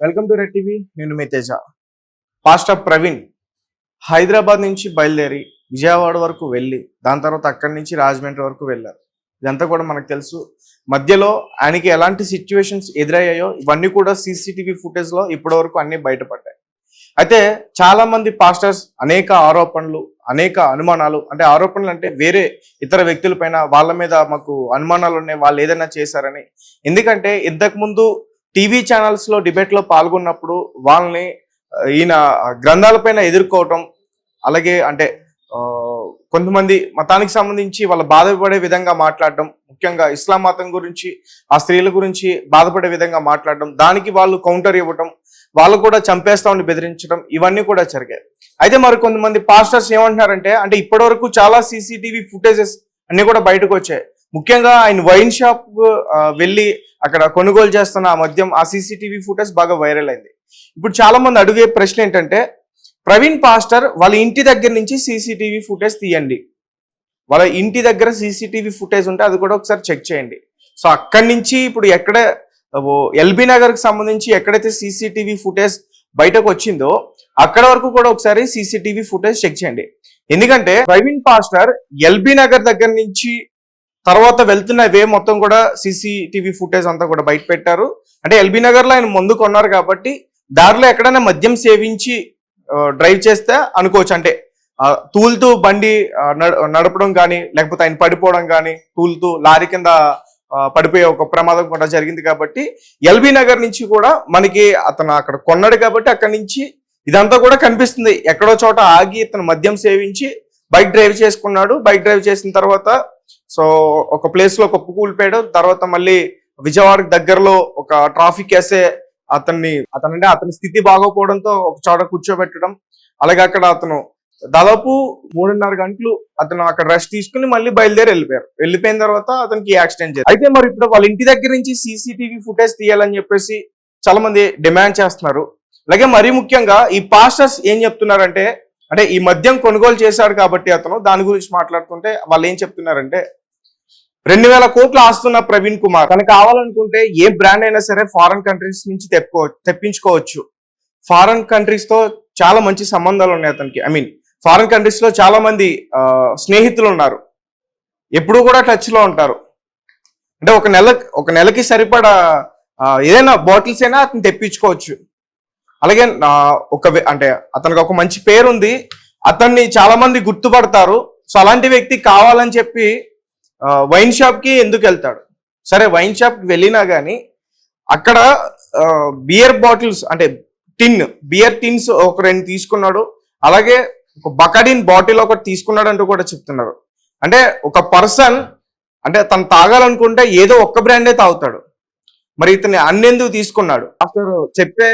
Welcome to red TV. నేను మీ Teja. Pastor Praveen Hyderabad నుంచి బయలుదేరి విజయవాడ వరకు వెళ్ళి దాని తర్వాత అక్కడి నుంచి రాజమండ్రి వరకు వెళ్ళారు. ఇదంతా కూడా మనకు తెలుసు. మధ్యలో ఆయనకి ఎలాంటి సిచ్యువేషన్స్ ఎదురయ్యాయో ఇవన్నీ కూడా సీసీటీవీ ఫుటేజ్లో ఇప్పటి వరకు అన్నీ బయటపడ్డాయి. అయితే చాలా మంది పాస్టర్స్ అనేక ఆరోపణలు, అనేక అనుమానాలు, అంటే ఆరోపణలు అంటే వేరే ఇతర వ్యక్తులపైన వాళ్ళ మీద మాకు అనుమానాలు ఉన్నాయి, వాళ్ళు ఏదైనా చేశారని. ఎందుకంటే ఇంతకుముందు టీవీ ఛానల్స్లో డిబేట్లో పాల్గొన్నప్పుడు వాళ్ళని ఈయన గ్రంథాలపైన ఎదుర్కోవటం, అలాగే అంటే కొంతమంది మతానికి సంబంధించి వాళ్ళ బాధపడే విధంగా మాట్లాడడం, ముఖ్యంగా ఇస్లాం మతం గురించి ఆ స్త్రీల గురించి బాధపడే విధంగా మాట్లాడడం, దానికి వాళ్ళు కౌంటర్ ఇవ్వటం, వాళ్ళు కూడా చంపేస్తామని బెదిరించడం, ఇవన్నీ కూడా జరిగాయి. అయితే మరి కొంతమంది పాస్టర్స్ ఏమంటున్నారంటే, అంటే ఇప్పటివరకు చాలా సీసీటీవీ ఫుటేజెస్ అన్ని కూడా బయటకు వచ్చాయి. ముఖ్యంగా ఆయన వైన్ షాప్ వెళ్ళి అక్కడ కొనుగోలు చేస్తున్న ఆ మద్యం, ఆ సీసీటీవీ ఫుటేజ్ బాగా వైరల్ అయింది. ఇప్పుడు చాలా మంది అడిగే ప్రశ్న ఏంటంటే, ప్రవీణ్ పాస్టర్ వాళ్ళ ఇంటి దగ్గర నుంచి సీసీటీవీ ఫుటేజ్ తీయండి, వాళ్ళ ఇంటి దగ్గర సీసీటీవీ ఫుటేజ్ ఉంటే అది కూడా ఒకసారి చెక్ చేయండి. సో అక్కడి నుంచి ఇప్పుడు ఎక్కడ ఎల్బీ నగర్కి సంబంధించి ఎక్కడైతే సీసీటీవీ ఫుటేజ్ బయటకు వచ్చిందో అక్కడ వరకు కూడా ఒకసారి సీసీటీవీ ఫుటేజ్ చెక్ చేయండి. ఎందుకంటే ప్రవీణ్ పాస్టర్ ఎల్బీ నగర్ దగ్గర నుంచి తర్వాత వెళ్తున్న వే మొత్తం కూడా సీసీటీవీ ఫుటేజ్ అంతా కూడా బయట పెట్టారు. అంటే ఎల్బీ నగర్లో ఆయన ముందు కొన్నారు కాబట్టి దారిలో ఎక్కడైనా మద్యం సేవించి డ్రైవ్ చేస్తే అనుకోవచ్చు. అంటే తూలుతూ బండి నడపడం కానీ, లేకపోతే ఆయన పడిపోవడం కానీ, తూలుతూ లారీ కింద పడిపోయే ఒక ప్రమాదం కూడా జరిగింది. కాబట్టి ఎల్బీ నగర్ నుంచి కూడా మనకి అతను అక్కడ కొన్నాడు కాబట్టి అక్కడి నుంచి ఇదంతా కూడా కనిపిస్తుంది. ఎక్కడో చోట ఆగి ఇతను మద్యం సేవించి బైక్ డ్రైవ్ చేసుకున్నాడు. బైక్ డ్రైవ్ చేసిన తర్వాత సో ఒక ప్లేస్ లో కుప్పకూలిపోయాడు. తర్వాత మళ్ళీ విజయవాడకి దగ్గరలో ఒక ట్రాఫిక్ వేసే అతని స్థితి బాగోపోవడంతో ఒక చోట కూర్చోబెట్టడం, అలాగే అక్కడ అతను దాదాపు 3.5 గంటలు అతను అక్కడ రెస్ట్ తీసుకుని మళ్ళీ బయలుదేరి వెళ్ళిపోయిన తర్వాత అతనికి యాక్సిడెంట్ జరిగింది. అయితే మరి ఇప్పుడు వాళ్ళ ఇంటి దగ్గర నుంచి సీసీటీవీ ఫుటేజ్ తీయాలని చెప్పేసి చాలా మంది డిమాండ్ చేస్తున్నారు. అలాగే మరీ ముఖ్యంగా ఈ పాస్టర్స్ ఏం చెప్తున్నారంటే, అంటే ఈ మద్యం కొనుగోలు చేశాడు కాబట్టి అతను దాని గురించి మాట్లాడుతుంటే వాళ్ళు ఏం చెప్తున్నారంటే, 2,000 కోట్లు ఆస్తున్న ప్రవీణ్ కుమార్ తనకు కావాలనుకుంటే ఏ బ్రాండ్ అయినా సరే ఫారెన్ కంట్రీస్ నుంచి తెప్పించుకోవచ్చు. ఫారెన్ కంట్రీస్ తో చాలా మంచి సంబంధాలు ఉన్నాయి అతనికి. ఫారెన్ కంట్రీస్ లో చాలా మంది స్నేహితులు ఉన్నారు, ఎప్పుడు కూడా టచ్ లో ఉంటారు. అంటే ఒక నెలకి సరిపడా ఏదైనా బాటిల్స్ అయినా అతను తెప్పించుకోవచ్చు. అలాగే అంటే అతనికి ఒక మంచి పేరు ఉంది, అతన్ని చాలా మంది గుర్తుపడతారు. సో అలాంటి వ్యక్తి కావాలని చెప్పి వైన్ షాప్ కి ఎందుకు వెళ్తాడు? సరే వైన్ షాప్ కి వెళ్ళినా కానీ అక్కడ బియర్ బాటిల్స్, అంటే బియర్ టిన్స్ ఒక 2 తీసుకున్నాడు, అలాగే ఒక బకాడిన్ బాటిల్ ఒకటి తీసుకున్నాడు అంటూ కూడా చెప్తున్నారు. అంటే ఒక పర్సన్ అంటే తను తాగాలనుకుంటే ఏదో ఒక్క బ్రాండే తాగుతాడు, మరి ఇతన్ని అన్నెందుకు తీసుకున్నాడు? ఆఫ్టర్ చెప్పే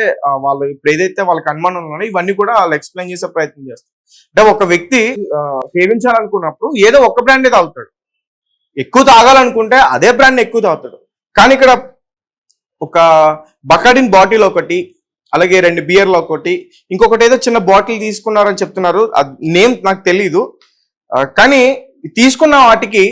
వాళ్ళు ఇప్పుడు ఏదైతే వాళ్ళకి అనుమానం ఉన్నాయో ఇవన్నీ కూడా వాళ్ళు ఎక్స్ప్లెయిన్ చేసే ప్రయత్నం చేస్తారు. అంటే ఒక వ్యక్తి సేవించాలనుకున్నప్పుడు ఏదో ఒక్క బ్రాండే తాగుతాడు, ఎక్కువ తాగాలనుకుంటే అదే బ్రాండ్ ఎక్కువ తాగుతాడు. కానీ ఇక్కడ ఒక బకాడిన్ బాటిల్ ఒకటి, అలాగే 2 బియర్లు ఒకటి, ఇంకొకటి ఏదో చిన్న బాటిల్ తీసుకున్నారని చెప్తున్నారు. నేమ్ నాకు తెలీదు. కానీ తీసుకున్న వాటికి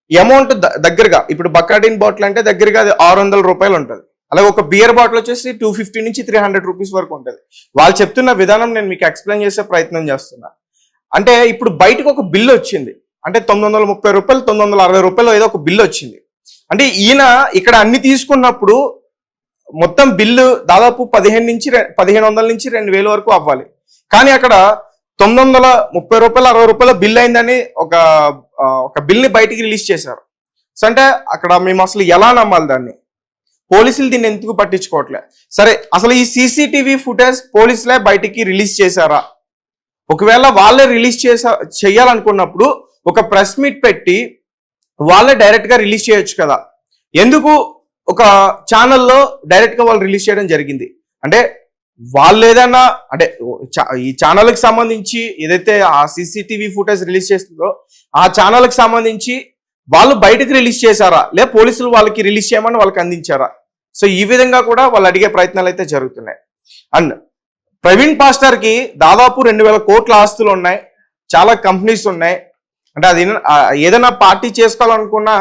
అమౌంట్ దగ్గరగా, ఇప్పుడు బకాడిన్ బాటిల్ అంటే దగ్గరగా అది 600 రూపాయలు ఉంటుంది. అలాగే ఒక బియర్ బాటిల్ వచ్చేసి 250 నుంచి 300 రూపీస్ వరకు ఉంటుంది. వాళ్ళు చెప్తున్న విధానం నేను మీకు ఎక్స్ప్లెయిన్ చేసే ప్రయత్నం చేస్తున్నా. అంటే ఇప్పుడు బయటకు ఒక బిల్లు వచ్చింది, అంటే 930 రూపాయలు 960 రూపాయలు ఏదో ఒక బిల్లు వచ్చింది. అంటే ఈయన ఇక్కడ అన్ని తీసుకున్నప్పుడు మొత్తం బిల్లు దాదాపు 1500 నుంచి 2,000 వరకు అవ్వాలి. కానీ అక్కడ 930 రూపాయలు 60 రూపాయల బిల్ అయిందని ఒక బిల్ని బయటికి రిలీజ్ చేశారు. సో అంటే అక్కడ మేము అసలు ఎలా నమ్మాలి దాన్ని? పోలీసులు దీన్ని ఎందుకు పట్టించుకోవట్లే? సరే అసలు ఈ సీసీటీవీ ఫుటేజ్ పోలీసులే బయటికి రిలీజ్ చేశారా? ఒకవేళ వాళ్ళే రిలీజ్ చేయాలనుకున్నప్పుడు ఒక ప్రెస్ మీట్ పెట్టి వాళ్ళే డైరెక్ట్ గా రిలీజ్ చేయొచ్చు కదా? ఎందుకు ఒక ఛానల్లో డైరెక్ట్ గా వాళ్ళు రిలీజ్ చేయడం జరిగింది? అంటే వాళ్ళు ఏదైనా అంటే ఈ ఛానల్కి సంబంధించి ఏదైతే ఆ సీసీటీవీ ఫుటేజ్ రిలీజ్ చేస్తుందో ఆ ఛానల్కి సంబంధించి వాళ్ళు బయటకు రిలీజ్ చేశారా, లేదా పోలీసులు వాళ్ళకి రిలీజ్ చేయమని వాళ్ళకి అందించారా? సో ఈ విధంగా కూడా వాళ్ళు అడిగే ప్రయత్నాలు అయితే జరుగుతున్నాయి. అండ్ ప్రవీణ్ పాస్టర్ కి దాదాపు 2,000 కోట్ల ఆస్తులు ఉన్నాయి, చాలా కంపెనీస్ ఉన్నాయి. అంటే అది ఏదైనా పార్టీ చేసుకోవాలనుకున్నా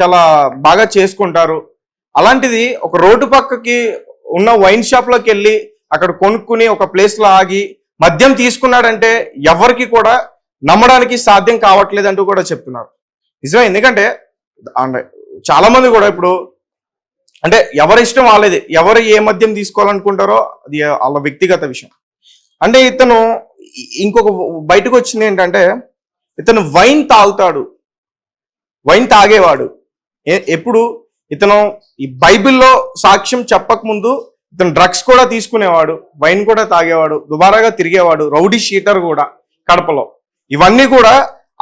చాలా బాగా చేసుకుంటారు. అలాంటిది ఒక రోడ్డు పక్కకి ఉన్న వైన్ షాప్ లోకి వెళ్ళి అక్కడ కొనుక్కుని ఒక ప్లేస్ లో ఆగి మద్యం తీసుకున్నాడంటే ఎవరికి కూడా నమ్మడానికి సాధ్యం కావట్లేదు అంటూ కూడా చెప్తున్నారు. నిజమే, ఎందుకంటే చాలా మంది కూడా ఇప్పుడు అంటే ఎవరి ఇష్టం వాళ్ళది, ఎవరు ఏ మద్యం తీసుకోవాలనుకుంటారో అది వాళ్ళ వ్యక్తిగత విషయం. అంటే ఇతను ఇంకొక బయటకు వచ్చింది ఏంటంటే ఇతను వైన్ తాగుతాడు, వైన్ తాగేవాడు. ఎప్పుడు ఇతను ఈ బైబిల్లో సాక్ష్యం చెప్పక ముందు ఇతను డ్రగ్స్ కూడా తీసుకునేవాడు, వైన్ కూడా తాగేవాడు, దుబారాగా తిరిగేవాడు, రౌడీ షీటర్ కూడా కడపలో. ఇవన్నీ కూడా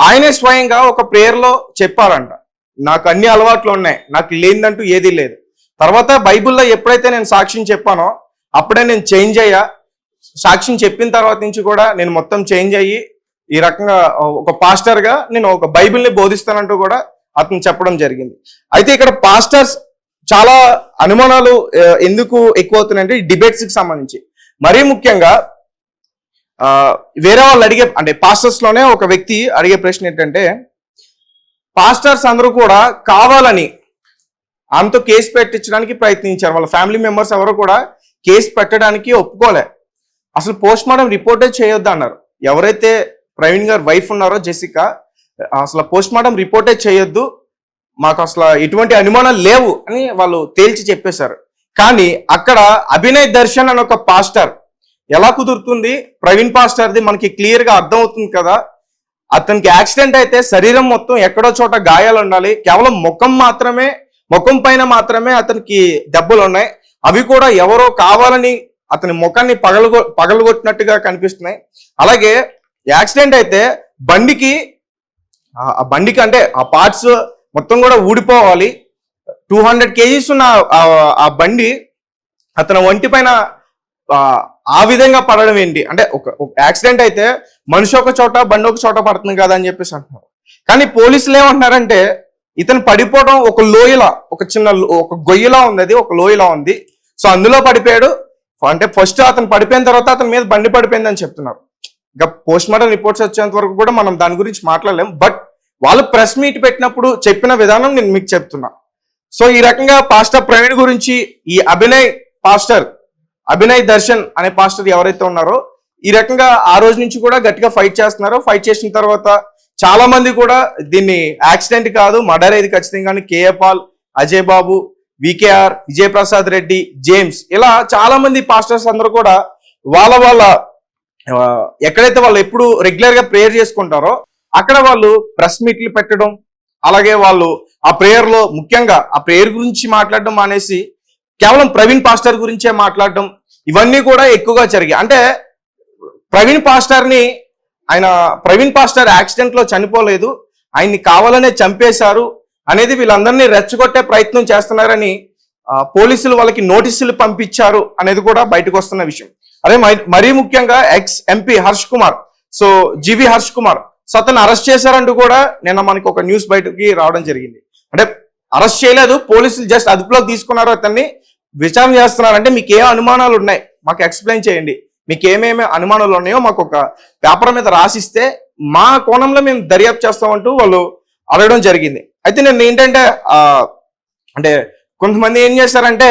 ఆయనే స్వయంగా ఒక ప్రేయర్ లో చెప్పారంట, నాకు అన్ని అలవాట్లు ఉన్నాయి, నాకు లేనిదంటూ ఏదీ లేదు. తర్వాత బైబిల్లో ఎప్పుడైతే నేను సాక్ష్యం చెప్పానో అప్పుడే నేను చేంజ్ అయ్యా, సాక్ష్యం చెప్పిన తర్వాత నుంచి కూడా నేను మొత్తం చేంజ్ అయ్యి ఈ రకంగా ఒక పాస్టర్ గా నేను ఒక బైబిల్ని బోధిస్తానంటూ కూడా అతను చెప్పడం జరిగింది. అయితే ఇక్కడ పాస్టర్స్ చాలా అనుమానాలు ఎందుకు ఎక్కువ అవుతున్నాయంటే డిబేట్స్ కి సంబంధించి. మరీ ముఖ్యంగా వేరే వాళ్ళు అడిగే అంటే పాస్టర్స్ లోనే ఒక వ్యక్తి అడిగే ప్రశ్న ఏంటంటే, పాస్టర్స్ అందరూ కూడా కావాలని ఆమెతో కేసు పెట్టించడానికి ప్రయత్నించారు, వాళ్ళ ఫ్యామిలీ మెంబర్స్ ఎవరు కూడా కేసు పెట్టడానికి ఒప్పుకోలే, అసలు పోస్ట్ మార్టం రిపోర్టే చేయొద్దు అన్నారు. ఎవరైతే ప్రవీణ్ గారు వైఫ్ ఉన్నారో జెసికా, అసలు పోస్ట్ మార్టం రిపోర్టే చేయొద్దు, మాకు అసలు ఎటువంటి అనుమానాలు లేవు అని వాళ్ళు తేల్చి చెప్పేశారు. కానీ అక్కడ అభినయ్ దర్శన్ అని ఒక పాస్టర్ ఎలా కుదురుతుంది? ప్రవీణ్ పాస్టర్ది మనకి క్లియర్ గా అర్థం అవుతుంది కదా. అతనికి యాక్సిడెంట్ అయితే శరీరం మొత్తం ఎక్కడో చోట గాయాలు ఉండాలి, కేవలం ముఖం పైన మాత్రమే అతనికి దెబ్బలు ఉన్నాయి, అవి కూడా ఎవరో కావాలని అతని ముఖాన్ని పగలగొట్టినట్టుగా కనిపిస్తున్నాయి. అలాగే యాక్సిడెంట్ అయితే బండికి అంటే ఆ పార్ట్స్ మొత్తం కూడా ఊడిపోవాలి. 200 kgs ఉన్న ఆ బండి అతని ఒంటి పైన ఆ విధంగా పడడం ఏంటి? అంటే ఒక యాక్సిడెంట్ అయితే మనిషి ఒక చోట బండి ఒక చోట పడుతుంది కదా అని చెప్పేసి అంటున్నారు. కానీ పోలీసులు ఏమంటున్నారంటే ఇతను పడిపోవడం ఒక లోయలా, ఒక చిన్న ఒక గొయ్యిలా ఉంది, అది ఒక లోయలా ఉంది, సో అందులో పడిపోయాడు. అంటే ఫస్ట్ అతను పడిపోయిన తర్వాత అతని మీద బండి పడిపోయింది అని చెప్తున్నారు. ఇంకా పోస్ట్ మార్టం రిపోర్ట్స్ వచ్చేంత వరకు కూడా మనం దాని గురించి మాట్లాడలేం. బట్ వాళ్ళు ప్రెస్ మీట్ పెట్టినప్పుడు చెప్పిన విధానం నేను మీకు చెప్తున్నా. సో ఈ రకంగా పాస్టర్ ప్రవీణ్ గురించి ఈ అభినయ్ దర్శన్ అనే పాస్టర్ ఎవరైతే ఉన్నారో ఈ రకంగా ఆ రోజు నుంచి కూడా గట్టిగా ఫైట్ చేస్తున్నారు. ఫైట్ చేసిన తర్వాత చాలా మంది కూడా దీన్ని యాక్సిడెంట్ కాదు, మర్డర్ ఏది ఖచ్చితంగా, కేఏ పాల్, అజయ్ బాబు, వికేఆర్, విజయ్ ప్రసాద్ రెడ్డి, జేమ్స్, ఇలా చాలా మంది పాస్టర్స్ అందరూ కూడా వాళ్ళ ఎక్కడైతే వాళ్ళు ఎప్పుడు రెగ్యులర్ గా ప్రేయర్ చేసుకుంటారో అక్కడ వాళ్ళు ప్రెస్ మీట్లు పెట్టడం, అలాగే వాళ్ళు ఆ ప్రేయర్ లో ముఖ్యంగా ఆ ప్రేయర్ గురించి మాట్లాడడం మానేసి కేవలం ప్రవీణ్ పాస్టర్ గురించే మాట్లాడడం, ఇవన్నీ కూడా ఎక్కువగా జరిగాయి. అంటే ప్రవీణ్ పాస్టర్ యాక్సిడెంట్ లో చనిపోలేదు, ఆయన్ని కావాలనే చంపేశారు అనేది వీళ్ళందరినీ రెచ్చగొట్టే ప్రయత్నం చేస్తున్నారని పోలీసులు వాళ్ళకి నోటీసులు పంపించారు అనేది కూడా బయటకు వస్తున్న విషయం. అదే మరీ ముఖ్యంగా ex MP Harsh Kumar, so G V Harsh Kumar, so అతను అరెస్ట్ చేశారంటూ కూడా నిన్న మనకి ఒక న్యూస్ బయటకి రావడం జరిగింది. అంటే అరెస్ట్ చేయలేదు, పోలీసులు జస్ట్ అదుపులోకి తీసుకున్నారు, అతన్ని విచారణ చేస్తున్నారు. అంటే మీకు ఏ అనుమానాలు ఉన్నాయి మాకు ఎక్స్ప్లెయిన్ చేయండి, మీకు ఏమేమి అనుమానాలు ఉన్నాయో మాకు ఒక పేపర్ మీద రాసిస్తే మా కోణంలో మేము దర్యాప్తు చేస్తామంటూ వాళ్ళు అడగడం జరిగింది. అయితే నేను ఏంటంటే అంటే కొంతమంది ఏం చేశారంటే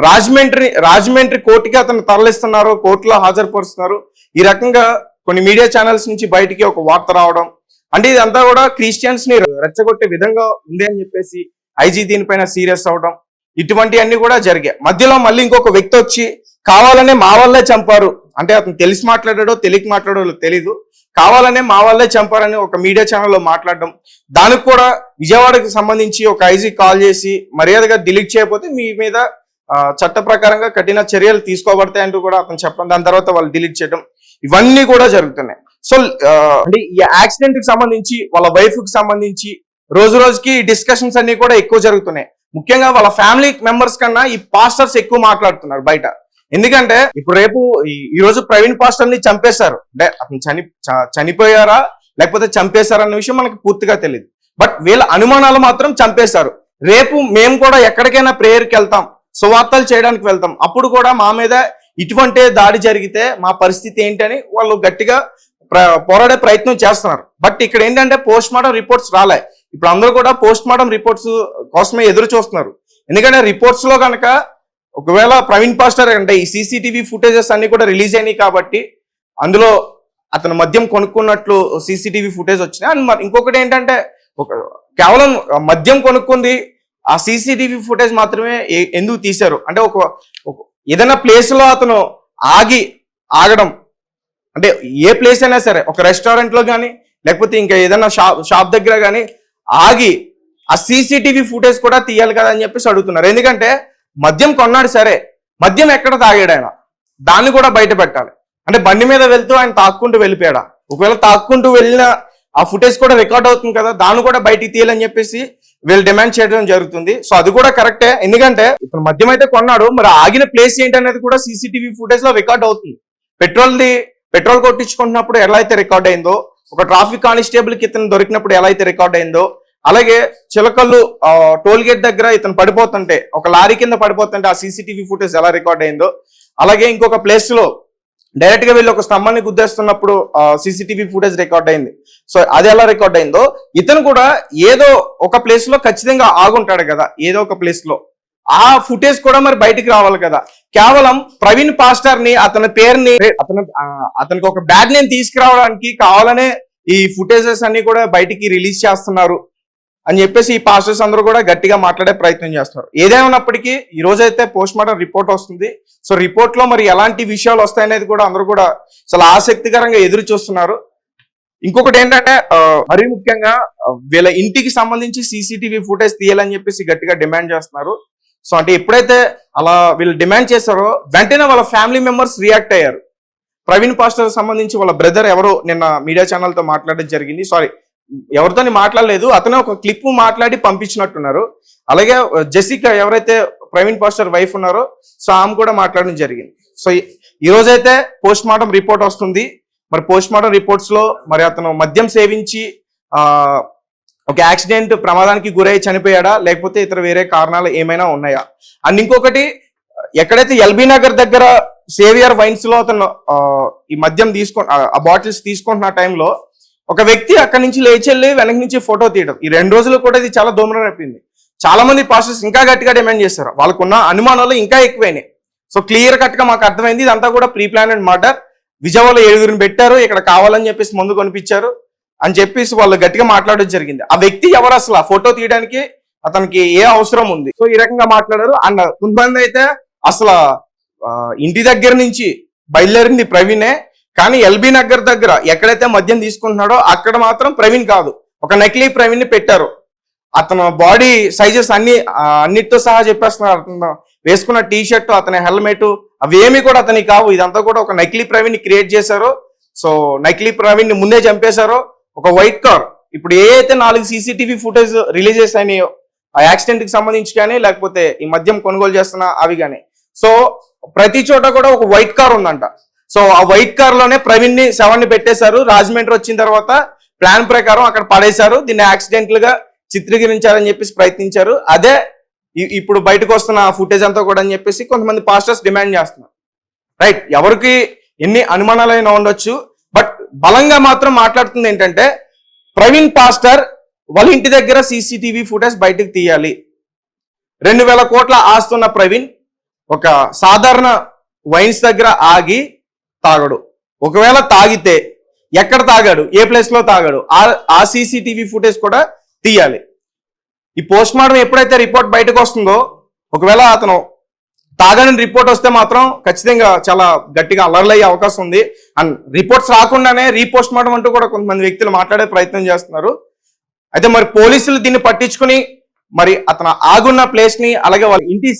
రాజమండ్రి కోర్టుకి అతను తరలిస్తున్నారు, కోర్టులో హాజరుపరుస్తున్నారు. ఈ రకంగా కొన్ని మీడియా ఛానల్స్ నుంచి బయటికి ఒక వార్త రావడం, అంటే ఇదంతా కూడా క్రిస్టియన్స్ ని రెచ్చగొట్టే విధంగా ఉంది అని చెప్పేసి ఐజీ దీనిపైన సీరియస్ అవడం, ఇటువంటివన్నీ కూడా జరిగాయి. మధ్యలో మళ్ళీ ఇంకొక వ్యక్తి వచ్చి కావాలనే మా వాళ్ళే చంపారు, అంటే అతను తెలిసి మాట్లాడాడో తెలియక మాట్లాడాడో తెలీదు, కావాలనే మా వాళ్ళే చంపారని ఒక మీడియా ఛానల్లో మాట్లాడడం, దానికి కూడా విజయవాడకి సంబంధించి ఒక ఐజీ కాల్ చేసి మర్యాదగా డిలీట్ చేయకపోతే మీ మీద చట్ట ప్రకారంగా కఠిన చర్యలు తీసుకోబడతాయి అంటూ కూడా అతను చెప్పడం, దాని తర్వాత వాళ్ళు డిలీట్ చేయడం, ఇవన్నీ కూడా జరుగుతున్నాయి. సో అంటే ఈ యాక్సిడెంట్ కి సంబంధించి వాళ్ళ వైఫ్ కి సంబంధించి రోజు రోజుకి డిస్కషన్స్ అన్ని కూడా ఎక్కువ జరుగుతున్నాయి. ముఖ్యంగా వాళ్ళ ఫ్యామిలీ మెంబర్స్ కన్నా ఈ పాస్టర్స్ ఎక్కువ మాట్లాడుతున్నారు బయట. ఎందుకంటే ఇప్పుడు రేపు ఈ రోజు ప్రవీణ్ పాస్టర్ ని చంపేశారు, అంటే అతను చనిపోయారా లేకపోతే చంపేశారా అన్న విషయం మనకి పూర్తిగా తెలియదు. బట్ వీళ్ళ అనుమానాలు మాత్రం చంపేశారు. రేపు మేము కూడా ఎక్కడికైనా ప్రేయర్కి వెళ్తాం, సువార్తలు చేయడానికి వెళ్తాం, అప్పుడు కూడా మా మీద ఇటువంటి దాడి జరిగితే మా పరిస్థితి ఏంటని వాళ్ళు గట్టిగా పోరాడే ప్రయత్నం చేస్తున్నారు. బట్ ఇక్కడ ఏంటంటే పోస్ట్ మార్టం రిపోర్ట్స్ రాలే. ఇప్పుడు అందరూ కూడా పోస్ట్ మార్టం రిపోర్ట్స్ కోసమే ఎదురు చూస్తున్నారు. ఎందుకంటే రిపోర్ట్స్ లో కనుక ఒకవేళ ప్రవీణ్ పాస్టర్ అంటే ఈ సీసీటీవీ ఫుటేజెస్ అన్ని కూడా రిలీజ్ అయినాయి కాబట్టి అందులో అతను మద్యం కొనుక్కున్నట్లు సీసీటీవీ ఫుటేజ్ వచ్చినాయి. అండ్ మరి ఇంకొకటి ఏంటంటే కేవలం మద్యం కొనుక్కుంది ఆ సీసీటీవీ ఫుటేజ్ మాత్రమే ఎందుకు తీశారు అంటే ఏదైనా ప్లేస్ లో అతను ఆగడం అంటే ఏ ప్లేస్ అయినా సరే ఒక రెస్టారెంట్ లో కానీ లేకపోతే ఇంకా ఏదైనా షాప్ దగ్గర కానీ ఆగి ఆ సీసీటీవీ ఫుటేజ్ కూడా తీయాలి కదా అని చెప్పేసి అడుగుతున్నారు. ఎందుకంటే మద్యం కొన్నాడు సరే, మద్యం ఎక్కడ తాగాడు ఆయన దాన్ని కూడా బయట పెట్టాలి. అంటే బండి మీద వెళ్తూ ఆయన తాక్కుంటూ వెళ్ళిపోయాడా, ఒకవేళ తాక్కుంటూ వెళ్ళిన ఆ ఫుటేజ్ కూడా రికార్డ్ అవుతుంది కదా, దాన్ని కూడా బయటికి తీయాలని చెప్పేసి వీళ్ళు డిమాండ్ చేయడం జరుగుతుంది. సో అది కూడా కరెక్టే, ఎందుకంటే ఇతను మద్యం అయితే కొన్నాడు, మరి ఆగిన ప్లేస్ ఏంటనేది కూడా సీసీటీవీ ఫుటేజ్ లో రికార్డ్ అవుతుంది. పెట్రోల్ కొట్టించుకుంటున్నప్పుడు ఎలా అయితే రికార్డ్ అయిందో, ఒక ట్రాఫిక్ కానిస్టేబుల్ కి ఇతను దొరికినప్పుడు ఎలా అయితే రికార్డ్ అయిందో, అలాగే చిలకల్లు టోల్ గేట్ దగ్గర ఇతను పడిపోతుంటే ఒక లారీ కింద పడిపోతుంటే ఆ సీసీటీవీ ఫుటేజ్ ఎలా రికార్డ్ అయిందో, అలాగే ఇంకొక ప్లేస్ లో డైరెక్ట్ గా వెళ్ళి ఒక స్తంభాన్ని గుద్దేస్తున్నప్పుడు సీసీటీవీ ఫుటేజ్ రికార్డ్ అయింది. సో అది ఎలా రికార్డ్ అయిందో ఇతను కూడా ఏదో ఒక ప్లేస్ లో ఖచ్చితంగా ఆగుంటాడు కదా, ఏదో ఒక ప్లేస్ లో ఆ ఫుటేజ్ కూడా మరి బయటికి రావాలి కదా. కేవలం ప్రవీణ్ పాస్టర్ ని అతని పేరుని అతనికి ఒక బ్యాడ్ నేమ్ తీసుకురావడానికి కావాలనే ఈ ఫుటేజెస్ అన్ని కూడా బయటికి రిలీజ్ చేస్తున్నారు అని చెప్పేసి ఈ పాస్టర్స్ అందరూ కూడా గట్టిగా మాట్లాడే ప్రయత్నం చేస్తున్నారు. ఏదేమైనప్పటికీ ఈ రోజైతే పోస్ట్ మార్టం రిపోర్ట్ వస్తుంది. సో రిపోర్ట్ లో మరి ఎలాంటి విషయాలు వస్తాయనేది కూడా అందరూ కూడా చాలా ఆసక్తికరంగా ఎదురు చూస్తున్నారు. ఇంకొకటి ఏంటంటే మరీ ముఖ్యంగా వీళ్ళ ఇంటికి సంబంధించి సీసీటీవీ ఫుటేజ్ తీయాలని చెప్పేసి గట్టిగా డిమాండ్ చేస్తున్నారు. సో అంటే ఎప్పుడైతే అలా వీళ్ళు డిమాండ్ చేశారో వెంటనే వాళ్ళ ఫ్యామిలీ మెంబర్స్ రియాక్ట్ అయ్యారు. ప్రవీణ్ పాస్టర్ సంబంధించి వాళ్ళ బ్రదర్ ఎవరో నిన్న మీడియా ఛానల్ తో మాట్లాడడం జరిగింది. సారీ, ఎవరితో మాట్లాడలేదు, అతనే ఒక క్లిప్ మాట్లాడి పంపించినట్టున్నారు. అలాగే జెసికా ఎవరైతే ప్రవీణ్ పాస్టర్ వైఫ్ ఉన్నారో సో ఆమె కూడా మాట్లాడడం జరిగింది. సో ఈ రోజైతే పోస్ట్ మార్టం రిపోర్ట్ వస్తుంది. మరి పోస్ట్ మార్టం రిపోర్ట్స్ లో మరి అతను మద్యం సేవించి ఒక యాక్సిడెంట్ ప్రమాదానికి గురై చనిపోయాడా లేకపోతే ఇతర వేరే కారణాలు ఏమైనా ఉన్నాయా. అండ్ ఇంకొకటి, ఎక్కడైతే ఎల్బీ నగర్ దగ్గర సేవియర్ వైన్స్ లో అతను ఈ మద్యం ఆ బాటిల్స్ తీసుకుంటున్న టైంలో ఒక వ్యక్తి అక్కడి నుంచి లేచెళ్ళి వెనక నుంచి ఫోటో తీయడం, ఈ 2 రోజులు కూడా ఇది చాలా దూరం అయిపోయింది. చాలా మంది పాస్టర్స్ ఇంకా గట్టిగా డిమాండ్ చేశారు, వాళ్ళకున్న అనుమానాలు ఇంకా ఎక్కువైనాయి. సో క్లియర్ కట్ గా మాకు అర్థమైంది ఇదంతా కూడా ప్రీ ప్లానెడ్ మర్డర్, విజయవాడలో 7గురిని పెట్టారు, ఇక్కడ కావాలని చెప్పేసి ముందు కొనిపించారు అని చెప్పేసి వాళ్ళు గట్టిగా మాట్లాడడం జరిగింది. ఆ వ్యక్తి ఎవరు, అసలు ఆ ఫోటో తీయడానికి అతనికి ఏ అవసరం ఉంది, సో ఈ రకంగా మాట్లాడారు. అండ్ కొంతమంది అయితే అసలు ఇంటి దగ్గర నుంచి బయలుదేరింది ప్రవీణే, కానీ ఎల్బీ నగర్ దగ్గర ఎక్కడైతే మద్యం తీసుకుంటున్నాడో అక్కడ మాత్రం ప్రవీణ్ కాదు, ఒక నకిలీ ప్రవీణ్ ని పెట్టారు. అతను బాడీ సైజెస్ అన్నిటితో సహా చెప్పేస్తున్నారు. అతను వేసుకున్న టీ షర్ట్, అతని హెల్మెట్ అవేమి కూడా అతనికి కావు, ఇదంతా కూడా ఒక నకిలీ ప్రవీణ్ ని క్రియేట్ చేశారు. సో నకిలీ ప్రవీణ్ ని ముందే చంపేశారు. ఒక వైట్ కార్, ఇప్పుడు ఏ అయితే 4 సీసీటీవీ ఫుటేజ్ రిలీజెస్ అయినాయో ఆ యాక్సిడెంట్ కి సంబంధించి కానీ లేకపోతే ఈ మద్యం కొనుగోలు చేస్తున్న అవి కానీ, సో ప్రతి చోట కూడా ఒక వైట్ కార్ ఉందంట. సో ఆ వైట్ కార్ లోనే ప్రవీణ్ ని శవాన్ని పెట్టేశారు. రాజమండ్రి వచ్చిన తర్వాత ప్లాన్ ప్రకారం అక్కడ పడేశారు, దీన్ని యాక్సిడెంటల్ గా చిత్రీకరించారని చెప్పేసి ప్రయత్నించారు. అదే ఇప్పుడు బయటకు వస్తున్న ఫుటేజ్ అంతా కూడా అని చెప్పేసి కొంతమంది పాస్టర్స్ డిమాండ్ చేస్తున్నారు. రైట్, ఎవరికి ఎన్ని అనుమానాలైనా ఉండొచ్చు, బట్ బలంగా మాత్రం మాట్లాడుతుంది ఏంటంటే ప్రవీణ్ పాస్టర్ వాళ్ళ ఇంటి దగ్గర సీసీటీవీ ఫుటేజ్ బయటకు తీయాలి. 2000 కోట్ల ఆస్తున్న ప్రవీణ్ ఒక సాధారణ వైన్స్ దగ్గర ఆగి తాగడు. ఒకవేళ తాగితే ఎక్కడ తాగాడు, ఏ ప్లేస్ లో తాగాడు, ఆ సీసీటీవీ ఫుటేజ్ కూడా తీయాలి. ఈ పోస్ట్ మార్టం ఎప్పుడైతే రిపోర్ట్ బయటకు వస్తుందో, ఒకవేళ అతను తాగని రిపోర్ట్ వస్తే మాత్రం ఖచ్చితంగా చాలా గట్టిగా అల్లర్లయ్యే అవకాశం ఉంది. అండ్ రిపోర్ట్స్ రాకుండానే రీపోస్ట్ మార్టం అంటూ కూడా కొంతమంది వ్యక్తులు మాట్లాడే ప్రయత్నం చేస్తున్నారు. అయితే మరి పోలీసులు దీన్ని పట్టించుకుని మరి అతను ఆగున్న ప్లేస్ ని అలాగే వాళ్ళ ఇంటి